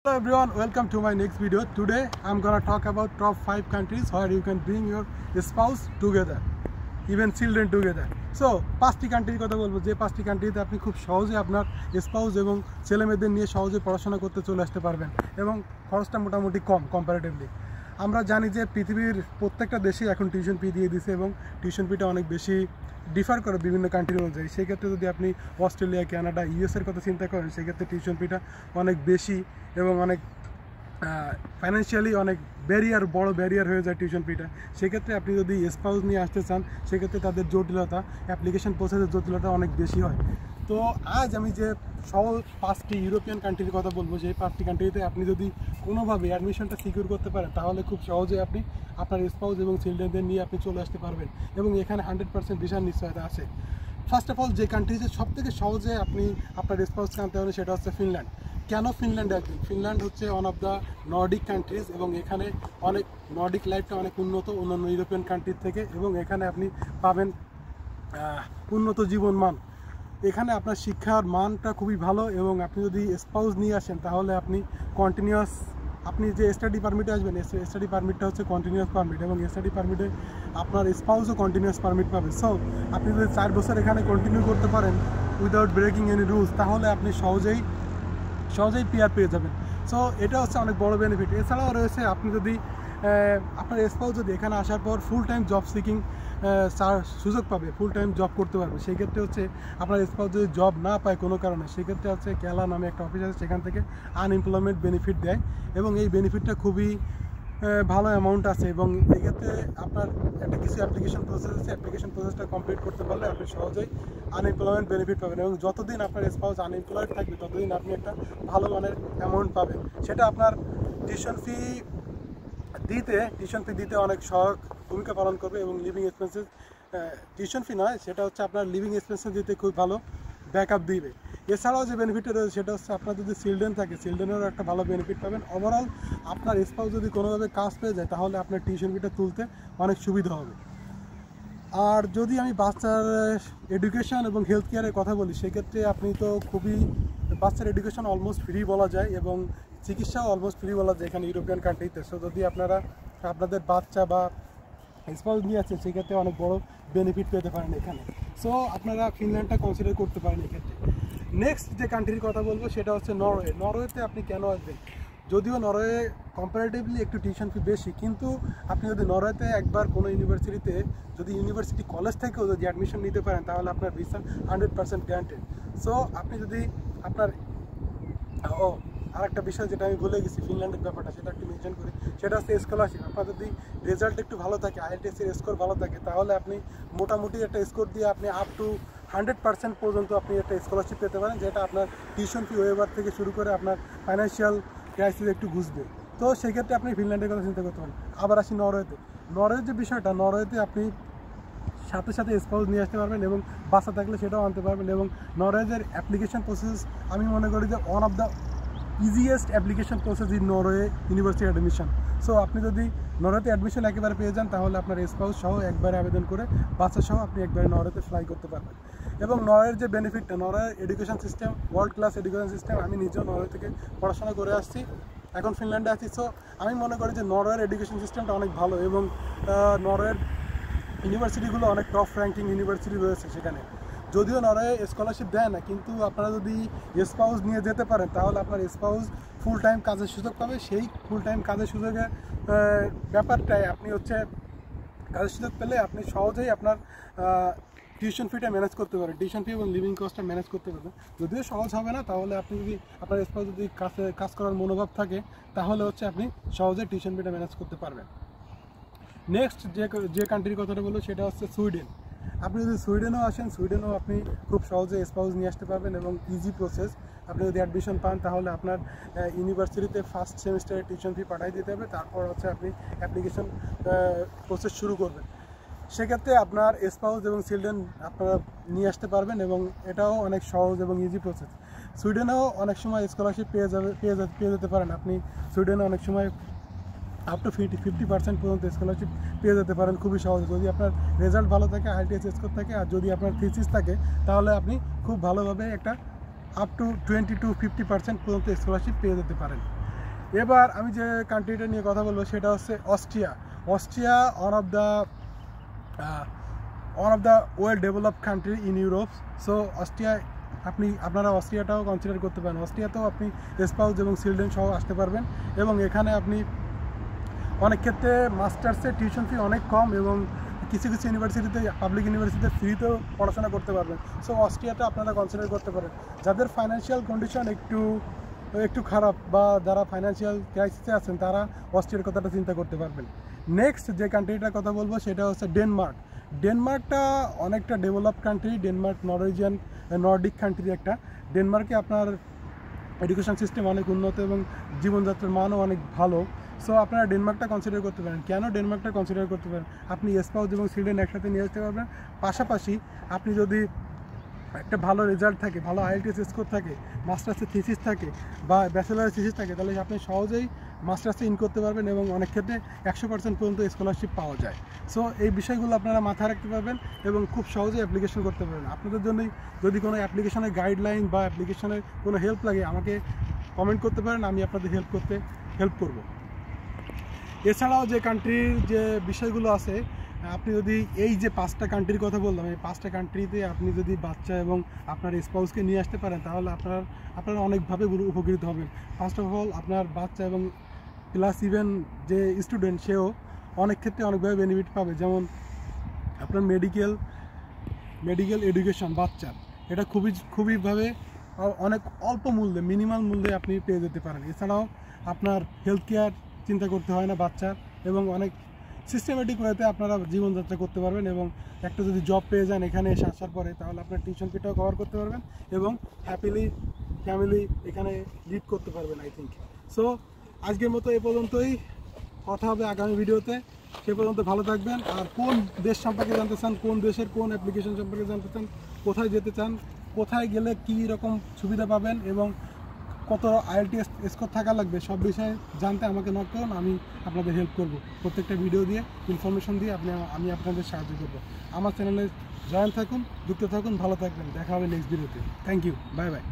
Hello everyone, welcome to my next video. Today I'm gonna talk about top 5 countries where you can bring your spouse together, even children together. So, 5টি কান্ট্রির কথা বলবো যে 5টি কান্ট্রিতে আপনি খুব সহজে আপনার স্পাউস এবং ছেলেমেয়েদের নিয়ে সহজে পড়াশোনা করতে চলে আসতে পারবেন এবং খরচটা মোটামুটি কম কম্পারেটিভলি। আমরা জানি যে পৃথিবীর প্রত্যেকটা দেশে এখন টিউশন ফি দিয়ে দিছে এবং টিউশন ফিটা অনেক বেশি ডিফার করে বিভিন্ন কান্ট্রির অনুযায়ী। সেক্ষেত্রে যদি আপনি অস্ট্রেলিয়া, কানাডা, ইউএসের কথা চিন্তা করেন সেক্ষেত্রে টিউশন ফিটা অনেক বেশি এবং অনেক ফাইন্যান্সিয়ালি অনেক বড় ব্যারিয়ার হয়ে যায় টিউশন ফিটা। সেক্ষেত্রে আপনি যদি স্পাউস নিয়ে আসতে চান সেক্ষেত্রে তাদের জটিলতা, অ্যাপ্লিকেশন প্রসেসের জটিলতা অনেক বেশি হয়। তো আজ আমি যে সহজ 5টি ইউরোপিয়ান কান্ট্রির কথা বলবো, সেই 5টি কান্ট্রিতে আপনি যদি কোনোভাবে অ্যাডমিশনটা সিকিউর করতে পারেন তাহলে খুব সহজে আপনি আপনার স্পাউস এবং চিলড্রেনদের নিয়ে আপনি চলে আসতে পারবেন এবং এখানে 100% ভিসার নিশ্চয়তা আছে। ফার্স্ট অফ অল যে কান্ট্রিতে সবথেকে সহজে আপনি আপনার স্পাউসকে আনতে পারেন সেটা হচ্ছে ফিনল্যান্ড। কেন ফিনল্যান্ড আসবেন? ফিনল্যান্ড হচ্ছে one of the Nordic countries এবং এখানে অনেক নর্ডিক লাইফটা অনেক উন্নত অন্যান্য ইউরোপিয়ান কান্ট্রির থেকে এবং এখানে আপনি পাবেন উন্নত জীবন মান। এখানে আপনার শিক্ষার মানটা খুবই ভালো এবং আপনি যদি স্পাউস নিয়ে আসেন তাহলে আপনি কন্টিনিউয়াস, আপনি যে স্টাডি পারমিটে আসবেন স্টাডি পারমিটটা হচ্ছে কন্টিনিউয়াস পারমিট এবং স্টাডি পারমিটে আপনার স্পাউসও কন্টিনিউয়াস পারমিট পাবে। সো আপনি যদি 4 বছর এখানে কন্টিনিউ করতে পারেন উইদাউট ব্রেকিং এনি রুলস তাহলে আপনি সহজেই পিআর পেয়ে যাবেন। সো এটা হচ্ছে অনেক বড় বেনিফিট। এছাড়াও রয়েছে আপনি যদি আপনার স্পাউস যদি এখানে আসার পর ফুল টাইম জব সিকিং সুযোগ পাবে, ফুল টাইম জব করতে পারবে। সেক্ষেত্রে হচ্ছে আপনার স্পাউস যদি জব না পায় কোনো কারণে সেক্ষেত্রে হচ্ছে কেলা নামে একটা অফিস আছে, সেখান থেকে আনএমপ্লয়মেন্ট বেনিফিট দেয় এবং এই বেনিফিটটা খুবই ভালো অ্যামাউন্ট আছে এবং এক্ষেত্রে আপনার একটা কিছু অ্যাপ্লিকেশন প্রসেস আছে, অ্যাপ্লিকেশন প্রসেসটা কমপ্লিট করতে পারলে আপনি সহজেই আনএমপ্লয়মেন্ট বেনিফিট পাবেন এবং যতদিন আপনার স্পাউস আনএমপ্লয়েড থাকবে ততদিন আপনি একটা ভালো মানের অ্যামাউন্ট পাবেন। সেটা আপনার টিউশন ফি দিতে অনেক সহায়ক ভূমিকা পালন করবে এবং লিভিং এক্সপেন্সেস, টিউশন ফি নয়, সেটা হচ্ছে আপনার লিভিং এক্সপেন্সেস দিতে খুব ভালো ব্যাকআপ দিবে। এছাড়াও যে বেনিফিটটা রয়েছে সেটা হচ্ছে আপনার যদি চিলড্রেন থাকে চিলড্রেনেরও একটা ভালো বেনিফিট পাবেন। ওভারঅল আপনার স্পাউস যদি কোনোভাবে কাজ পেয়ে যায় তাহলে আপনার টিউশন ফিটা তুলতে অনেক সুবিধা হবে। আর যদি আমি বাচ্চার এডুকেশন এবং হেলথ কেয়ারের কথা বলি সেক্ষেত্রে আপনি তো বাচ্চার এডুকেশন অলমোস্ট ফ্রি বলা যায় এবং চিকিৎসাও অলমোস্ট ফ্রি বলা যায় এখানে ইউরোপিয়ান কান্ট্রিতে। সো যদি আপনাদের বাচ্চা বা স্পাউস নিয়ে আসছেন সেক্ষেত্রে অনেক বড় বেনিফিট পেতে পারেন এখানে। সো আপনারা ফিনল্যান্ডটা কনসিডার করতে পারেন এক্ষেত্রে। নেক্সট যে কান্ট্রির কথা বলবো সেটা হচ্ছে নরওয়ে। নরওয়েতে আপনি কেন আসবেন? যদিও নরওয়ে কম্পারেটিভলি একটু টিউশন ফি বেশি, কিন্তু আপনি যদি নরওয়েতে একবার কোনো ইউনিভার্সিটিতে যদি ইউনিভার্সিটি কলেজ থেকেও যদি অ্যাডমিশন নিতে পারেন তাহলে আপনার ভিসা 100% গ্যারান্টেড। সো আপনি যদি আপনার আরেকটা বিষয় যেটা আমি ভুলে গেছি ফিনল্যান্ডের ব্যাপারটা, সেটা একটু মেনশন করি, সেটা হচ্ছে স্কলারশিপ। আপনার যদি রেজাল্ট একটু ভালো থাকে, আইএলটিএসের স্কোর ভালো থাকে তাহলে আপনি মোটামুটি একটা স্কোর দিয়ে আপনি আপ টু 100% পর্যন্ত আপনি একটা স্কলারশিপ পেতে পারেন, যেটা আপনার টিউশন ফি ওয়েভার থেকে শুরু করে আপনার ফাইন্যান্সিয়াল ক্রাইসিস একটু ঘুষবে। তো সেক্ষেত্রে আপনি ফিনল্যান্ডের কথা চিন্তা করতে পারেন। আবার আসি নরওয়ের যে বিষয়টা, নরওয়েতে আপনি সাথে সাথে স্পাউস নিয়ে আসতে পারবেন এবং বাচ্চা থাকলে সেটাও আনতে পারবেন এবং নরওয়ের অ্যাপ্লিকেশন প্রসেস আমি মনে করি যে one of the easiest application process in Norway university admission. So আপনি যদি নরওয়েতে অ্যাডমিশন একেবারে পেয়ে যান তাহলে আপনার স্পাউস সহ একবারে আবেদন করে বাচ্চা সহ আপনি একবারে নরওয়েতে ফ্লাই করতে পারবেন। এবং নরওয়ের যে বেনিফিটটা, নরওয়ের education system world class education system. আমি নিজেও নরওয়ে থেকে পড়াশোনা করে আসছি, এখন ফিনল্যান্ডে আছি। সো আমি মনে করি যে নরওয়ের এডুকেশন সিস্টেমটা অনেক ভালো এবং নরওয়ের ইউনিভার্সিটিগুলো অনেক টপ র্যাঙ্কিং ইউনিভার্সিটি রয়েছে সেখানে। যদিও নরওয়ে স্কলারশিপ দেয় না, কিন্তু আপনারা যদি স্পাউস নিয়ে যেতে পারেন তাহলে আপনার স্পাউস ফুল টাইম কাজের সুযোগ পাবে। সেই ফুল টাইম কাজের সুযোগের ব্যাপারটায় আপনি হচ্ছে কাজের সুযোগ পেলে আপনি সহজেই আপনার টিউশন ফিটা ম্যানেজ করতে পারেন, টিউশন ফি এবং লিভিং কস্টটা ম্যানেজ করতে পারবেন। যদিও সহজ হবে না, তাহলে আপনি যদি আপনার স্পাউস যদি কাজ করার মনোভাব থাকে তাহলে হচ্ছে আপনি সহজেই টিউশন ফিটা ম্যানেজ করতে পারবেন। নেক্সট যে কান্ট্রির কথাটা বলবো সেটা হচ্ছে সুইডেন। আপনি যদি সুইডেনও আসেন, সুইডেনও আপনি খুব সহজে স্পাউস নিয়ে আসতে পারবেন এবং ইজি প্রসেস। আপনি যদি অ্যাডমিশন পান তাহলে আপনার ইউনিভার্সিটিতে ফার্স্ট সেমিস্টারে টিউশন ফি পাঠিয়ে দিতে হবে, তারপর হচ্ছে আপনি অ্যাপ্লিকেশন প্রসেস শুরু করবেন। সেক্ষেত্রে আপনার স্পাউস এবং চিলড্রেন আপনারা নিয়ে আসতে পারবেন এবং এটাও অনেক সহজ এবং ইজি প্রসেস। সুইডেনেও অনেক সময় স্কলারশিপ পেয়ে যেতে পারেন। আপনি সুইডেনে অনেক সময় আপ টু 50% পর্যন্ত স্কলারশিপ পেয়ে যেতে পারেন খুবই সহজে, যদি আপনার রেজাল্ট ভালো থাকে, আইএলটিএস স্কোর থাকে আর যদি আপনার থিসিস থাকে তাহলে আপনি খুব ভালোভাবে একটা আপ টু 20 to 50% পর্যন্ত স্কলারশিপ পেয়ে যেতে পারেন। এবার আমি যে কান্ট্রিটা নিয়ে কথা বলবো সেটা হচ্ছে Austria. Austria one of the well developed country in Europe. So Austria আপনারা অস্ট্রিয়াটাও কনসিডার করতে পারেন। অস্ট্রিয়াতেও আপনি স্পাউস এবং চিলড্রেন সহ আসতে পারবেন এবং এখানে আপনি অনেক ক্ষেত্রে মাস্টার্সের টিউশন ফি অনেক কম এবং কিছু কিছু ইউনিভার্সিটিতে পাবলিক ইউনিভার্সিটিতে ফ্রিতেও পড়াশোনা করতে পারবেন। সো অস্ট্রিয়াটা আপনারা কনসিডার করতে পারেন। যাদের ফাইন্যান্সিয়াল কন্ডিশন একটু খারাপ বা যারা ফাইন্যান্সিয়াল ক্রাইসিসে আছেন তারা অস্ট্রিয়ার কথাটা চিন্তা করতে পারবেন। নেক্সট যে কান্ট্রিটার কথা বলবো সেটা হচ্ছে ডেনমার্ক। ডেনমার্কটা অনেকটা develop country. Denmark Nordic country একটা। ডেনমার্কে আপনার এডুকেশন সিস্টেম অনেক উন্নত এবং জীবনযাত্রার মানও অনেক ভালো। সো আপনারা ডেনমার্কটা কনসিডার করতে পারেন। কেন ডেনমার্কটা কনসিডার করতে পারেন? আপনি স্পাউস এবং চিলড্রেন একসাথে নিয়ে আসতে পারবেন। পাশাপাশি আপনি যদি একটা ভালো রেজাল্ট থাকে, ভালো IELTS স্কোর থাকে, মাস্টার্সের থিসিস থাকে বা ব্যাচেলারের থিসিস থাকে, তাহলে আপনি সহজেই মাস্টার্সে ইন করতে পারবেন এবং অনেক ক্ষেত্রে 100% পর্যন্ত স্কলারশিপ পাওয়া যায়। সো এই বিষয়গুলো আপনারা মাথায় রাখতে পারবেন এবং খুব সহজেই অ্যাপ্লিকেশন করতে পারবেন। আপনাদের জন্যই যদি কোনো অ্যাপ্লিকেশনের গাইডলাইন বা অ্যাপ্লিকেশনের কোনো হেল্প লাগে আমাকে কমেন্ট করতে পারেন, আমি আপনাদের হেল্প করব। এছাড়াও যে কান্ট্রির যে বিষয়গুলো আছে, আপনি যদি এই যে 5টা কান্ট্রির কথা বললাম, এই 5টা কান্ট্রিতে আপনি যদি বাচ্চা এবং আপনার স্পাউসকে নিয়ে আসতে পারেন তাহলে আপনারা অনেকভাবে উপকৃত হবেন। ফার্স্ট অফ অল আপনার বাচ্চা এবং প্লাস ইভেন যে স্টুডেন্ট সেও অনেক ক্ষেত্রে অনেকভাবে বেনিফিট পাবে। যেমন আপনার মেডিকেল এডুকেশন বাচ্চার, এটা খুবইভাবে অনেক অল্প মূল্যে, মিনিমাম মূল্যে আপনি পেয়ে যেতে পারেন। এছাড়াও আপনার হেলথ কেয়ার চিন্তা করতে হয় না বাচ্চার এবং অনেক সিস্টেমেটিক ওয়েতে আপনারা জীবনযাত্রা করতে পারবেন এবং একটা যদি জব পেয়ে যান এখানে এসে আসার পরে তাহলে আপনার টিউশন ফিটাও কভার করতে পারবেন এবং হ্যাপিলি ফ্যামিলি এখানে লিড করতে পারবেন আই থিঙ্ক। সো আজকের মতো এ পর্যন্তই, কথা হবে আগামী ভিডিওতে। সে পর্যন্ত ভালো থাকবেন। আর কোন দেশ সম্পর্কে জানতে চান, কোন দেশের কোন অ্যাপ্লিকেশন সম্পর্কে জানতে চান, কোথায় যেতে চান, কোথায় গেলে কী রকম সুবিধা পাবেন এবং কত IELTS স্কোর থাকা লাগবে, সব বিষয়ে জানতে আমাকে নক করুন, আমি আপনাদের হেল্প করব। প্রত্যেকটা ভিডিও দিয়ে ইনফরমেশন দিয়ে আমি আপনাদের সাহায্য করব। আমার চ্যানেলে জয়েন থাকুন, যুক্ত থাকুন, ভালো থাকবেন। দেখা হবে নেক্সট ভিডিওতে। Thank you, bye by.